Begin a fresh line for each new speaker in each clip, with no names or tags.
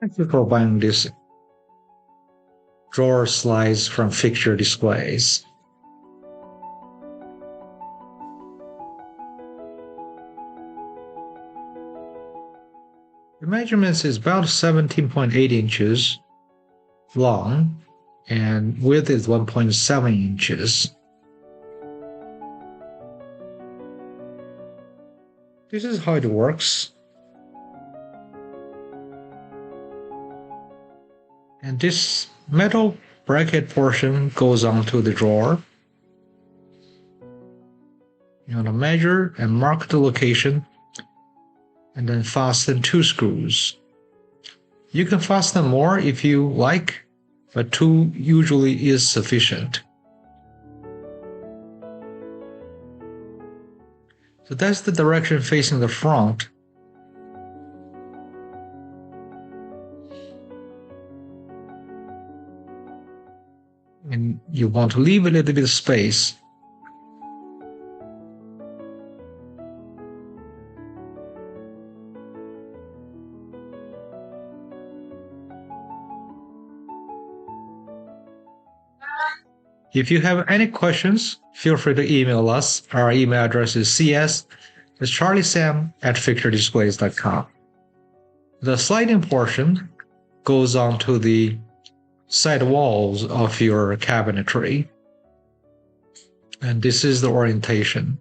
Thank you for buying this drawer slice from Fixture Displays. The measurements is about 17.8 inches long and width is 1.7 inches. This is how it works. And this metal bracket portion goes onto the drawer. You want to measure and mark the location and then fasten 2 screws. You can fasten more if you like, but 2 usually is sufficient. So that's the direction facing the front. And you want to leave a little bit of space. If you have any questions, feel free to email us. Our email address is cs@charliesam@fixturedisplays.com. The sliding portion goes onto the side walls of your cabinetry. And this is the orientation.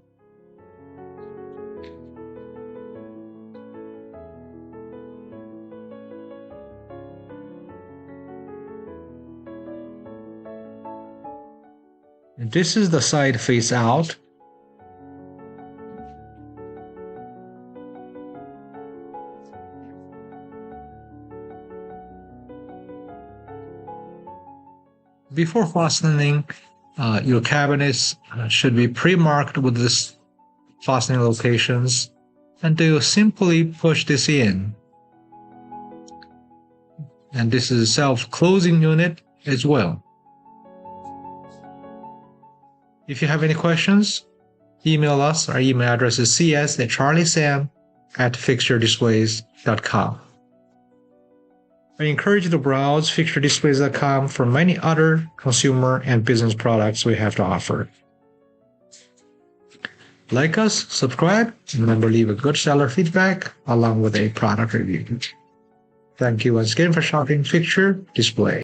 And this is the side face out. Before fastening, your cabinets should be pre-marked with this fastening locations, and you simply push this in. And this is a self-closing unit as well. If you have any questions, email us. Our email address is cs@charliesam@fixturedisplays.com. I encourage you to browse fixturedisplays.com for many other consumer and business products we have to offer. Like us, subscribe, and remember leave a good seller feedback along with a product review. Thank you once again for shopping Fixture Displays.